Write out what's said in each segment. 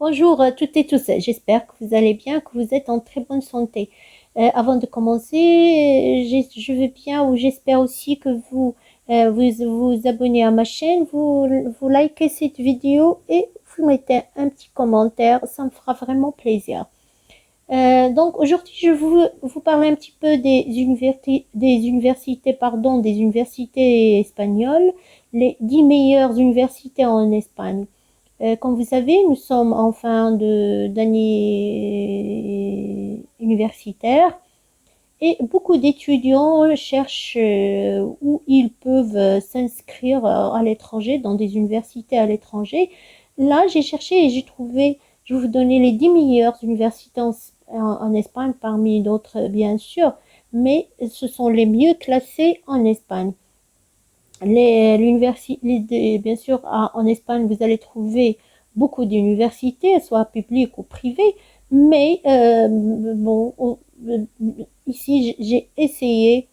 Bonjour à toutes et tous, j'espère que vous allez bien, que vous êtes en très bonne santé. Avant de commencer, je veux bien ou j'espère aussi que vous abonnez à ma chaîne, vous likez cette vidéo et vous mettez un petit commentaire, ça me fera vraiment plaisir. Donc aujourd'hui, je vais vous parler un petit peu des universités espagnoles, les 10 meilleures universités en Espagne. Comme vous savez, nous sommes en fin d'année universitaire et beaucoup d'étudiants cherchent où ils peuvent s'inscrire à l'étranger, dans des universités à l'étranger. Là, j'ai cherché et j'ai trouvé, je vais vous donner les 10 meilleures universités en Espagne, parmi d'autres bien sûr, mais ce sont les mieux classées en Espagne. Bien sûr, en Espagne, vous allez trouver beaucoup d'universités, soit publiques ou privées, mais ici, j'ai essayé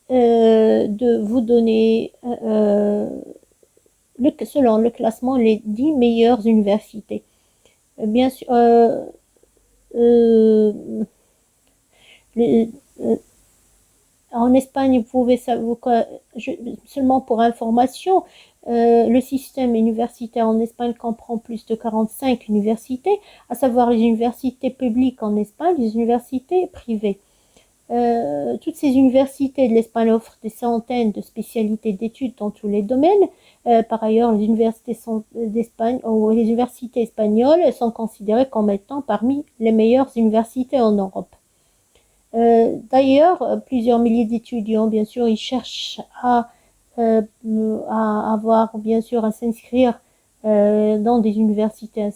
de vous donner, selon le classement, les 10 meilleures universités. Bien sûr, euh, les- euh, En Espagne, vous pouvez savoir, seulement pour information, le système universitaire en Espagne comprend plus de 45 universités, à savoir les universités publiques en Espagne, les universités privées. Toutes ces universités de l'Espagne offrent des centaines de spécialités d'études dans tous les domaines. Par ailleurs, les universités d'Espagne ou les universités espagnoles sont considérées comme étant parmi les meilleures universités en Europe. D'ailleurs, plusieurs milliers d'étudiants, bien sûr, ils cherchent euh, à avoir, bien sûr, à s'inscrire dans des universités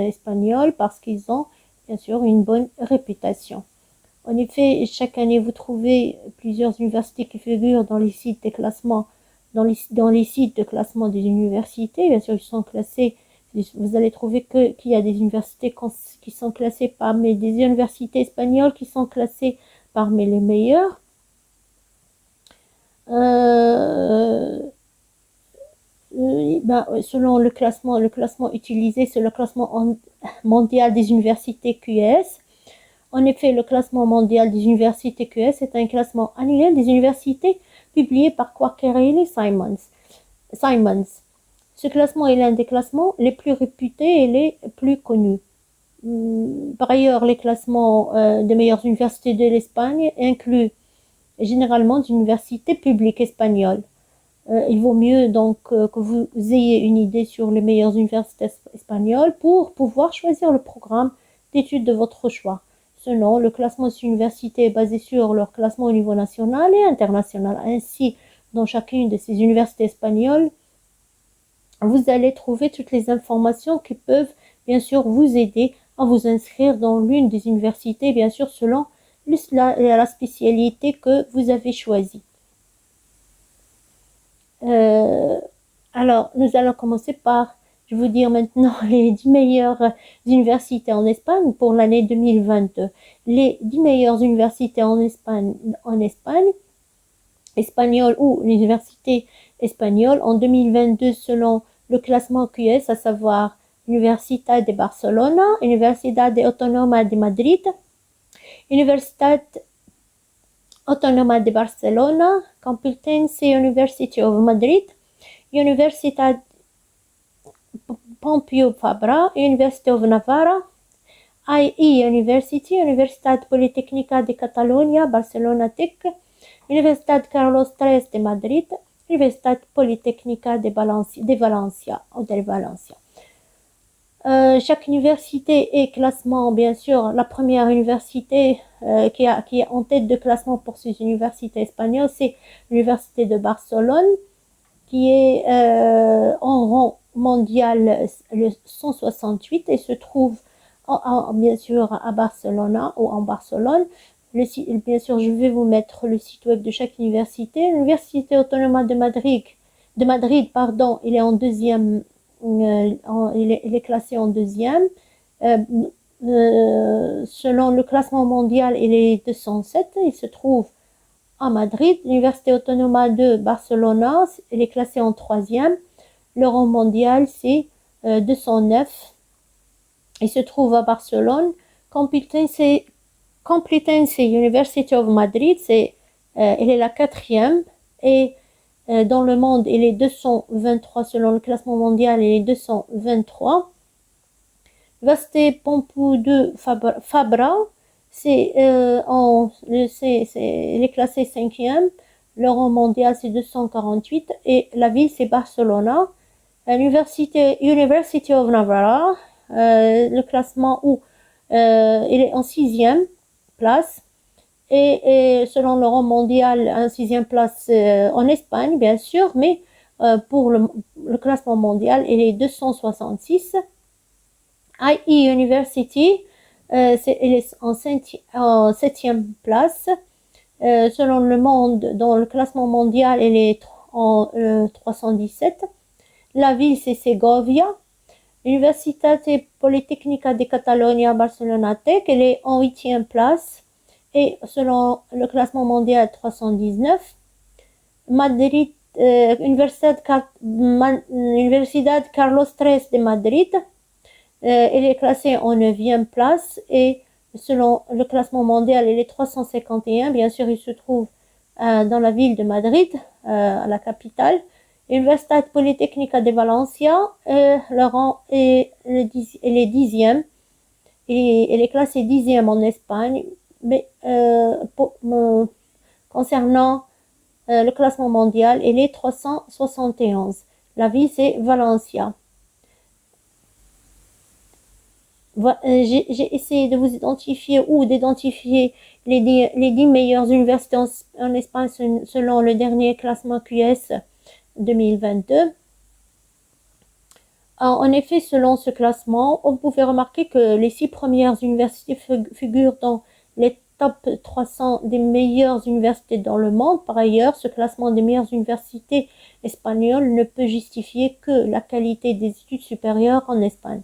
espagnoles parce qu'ils ont, bien sûr, une bonne réputation. En effet, chaque année, vous trouvez plusieurs universités qui figurent dans les sites des classements, dans les sites de classement des universités. Bien sûr, ils sont classés. Vous allez trouver qu'il y a des universités qui sont classées parmi des universités espagnoles qui sont classées parmi les meilleures. Euh, Selon le classement utilisé, c'est le classement mondial des universités QS. En effet, le classement mondial des universités QS est un classement annuel des universités publié par Quacquarelli Simons. Ce classement est l'un des classements les plus réputés et les plus connus. Par ailleurs, les classements des meilleures universités de l'Espagne incluent généralement des universités publiques espagnoles. Il vaut mieux donc que vous ayez une idée sur les meilleures universités espagnoles pour pouvoir choisir le programme d'études de votre choix. Sinon, le classement des universités est basé sur leur classement au niveau national et international. Ainsi, dans chacune de ces universités espagnoles, vous allez trouver toutes les informations qui peuvent bien sûr vous aider à vous inscrire dans l'une des universités, bien sûr selon la spécialité que vous avez choisie. Euh, alors, nous allons commencer par, je vais vous dire maintenant les 10 meilleures universités en Espagne pour l'année 2022. Les 10 meilleures universités en Espagne, espagnole ou l'université espagnole en 2022 selon le classement QS, à savoir Universitat de Barcelona, Universidad Autónoma de Madrid, Universitat Autónoma de Barcelona, Complutense University of Madrid, Universitat Pompeu Fabra, University of Navarra, IE University, Universitat Politécnica de Catalunya, Barcelona Tech, Universitat Carlos III de Madrid, Universitat Politécnica de Valencia. Chaque université est classement, bien sûr, la première université qui est en tête de classement pour ces universités espagnoles, c'est l'Université de Barcelone, qui est en rang mondial le 168 et se trouve bien sûr à Barcelona ou en Barcelone. Bien sûr, je vais vous mettre le site web de chaque université. L'Université Autonome de Madrid, pardon, il est en deuxième, il est classé en deuxième. Euh, Selon le classement mondial, il est 207. Il se trouve à Madrid. L'Université Autonome de Barcelona, elle est classée en troisième. Le rang mondial, c'est 209. Il se trouve à Barcelone. Complutense University of Madrid, elle est la quatrième. Et dans le monde, elle est 223 selon le classement mondial, elle est 223. Université Pompidou Fabra, elle est classée cinquième. Le rang mondial, c'est 248. Et la ville, c'est Barcelona. University of Navarra, le classement où il est en sixième place. Et selon le rang mondial, en sixième place en Espagne, bien sûr, mais pour le classement mondial, il est 266. IE University, elle est en septième place. Selon le monde, dans le classement mondial, elle est en 317. La ville, c'est Segovia. Universitat Politécnica de Catalunya Barcelona Tech, elle est en huitième place. Et selon le classement mondial, 319. Madrid, Universidad Carlos III de Madrid, elle est classée en neuvième place. Et selon le classement mondial, elle est 351. Bien sûr, il se trouve dans la ville de Madrid, à la capitale. Universitat Politécnica de Valencia, le rang elle est dixième. Et elle est classée dixième en Espagne. Mais concernant le classement mondial, elle est 371. La ville, c'est Valencia. J'ai essayé de vous identifier ou d'identifier les 10 meilleures universités en Espagne selon le dernier classement QS 2022. En effet, selon ce classement, on pouvait remarquer que les 6 premières universités figurent dans les top 300 des meilleures universités dans le monde. Par ailleurs, ce classement des meilleures universités espagnoles ne peut justifier que la qualité des études supérieures en Espagne.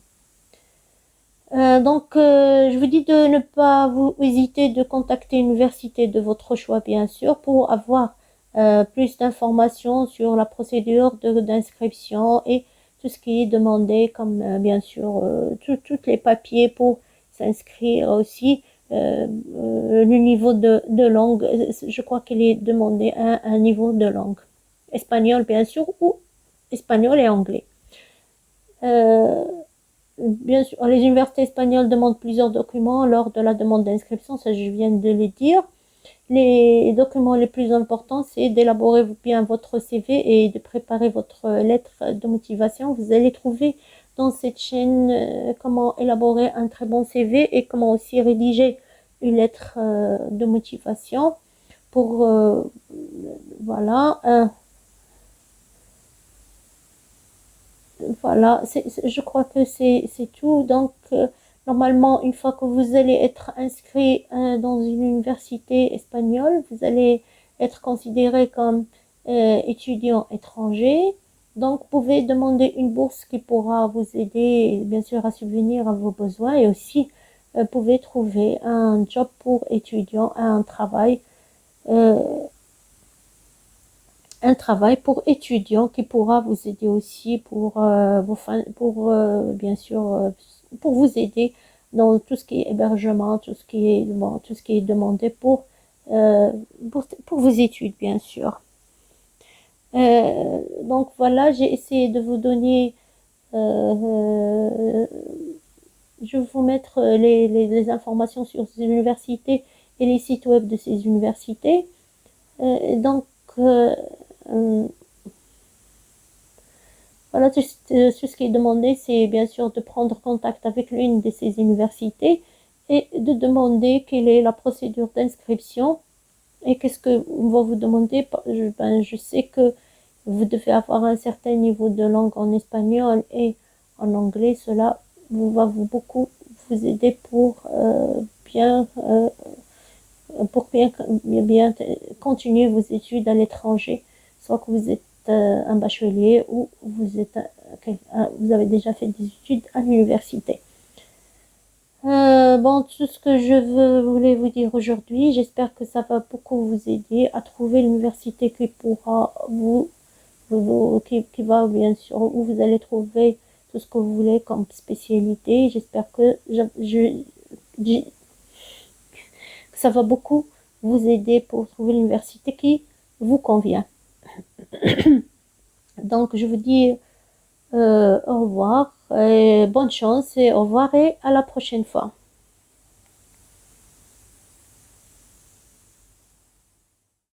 Je vous dis de ne pas vous hésiter de contacter une université de votre choix, bien sûr, pour avoir plus d'informations sur la procédure d'inscription et tout ce qui est demandé, comme bien sûr tous les papiers pour s'inscrire aussi. Le niveau de langue, je crois qu'il est demandé un niveau de langue. Espagnol, bien sûr, ou espagnol et anglais. Bien sûr, les universités espagnoles demandent plusieurs documents lors de la demande d'inscription, ça je viens de le dire. Les documents les plus importants, c'est d'élaborer bien votre CV et de préparer votre lettre de motivation. Vous allez trouver dans cette chaîne comment élaborer un très bon CV et comment aussi rédiger une lettre de motivation pour voilà. Voilà, je crois que c'est tout. Donc, normalement, une fois que vous allez être inscrit dans une université espagnole, vous allez être considéré comme étudiant étranger. Donc, vous pouvez demander une bourse qui pourra vous aider, bien sûr, à subvenir à vos besoins. Et aussi, vous pouvez trouver un job pour étudiant, un travail pour étudiants qui pourra vous aider aussi pour bien sûr pour vous aider dans tout ce qui est hébergement, tout ce qui est demandé pour vos études, bien sûr. Donc voilà, j'ai essayé de vous donner je vais vous mettre les informations sur ces universités et les sites web de ces universités. Donc voilà, tout ce qui est demandé, c'est bien sûr de prendre contact avec l'une de ces universités et de demander quelle est la procédure d'inscription et qu'est-ce que va vous demander. Je sais que vous devez avoir un certain niveau de langue en espagnol et en anglais. Cela va beaucoup vous aider pour bien continuer vos études à l'étranger, soit que vous êtes un bachelier ou vous avez déjà fait des études à l'université. Tout ce que je voulais vous dire aujourd'hui, j'espère que ça va beaucoup vous aider à trouver l'université qui pourra qui va bien sûr, où vous allez trouver tout ce que vous voulez comme spécialité. J'espère que que ça va beaucoup vous aider pour trouver l'université qui vous convient. Donc, je vous dis au revoir, et bonne chance et au revoir et à la prochaine fois.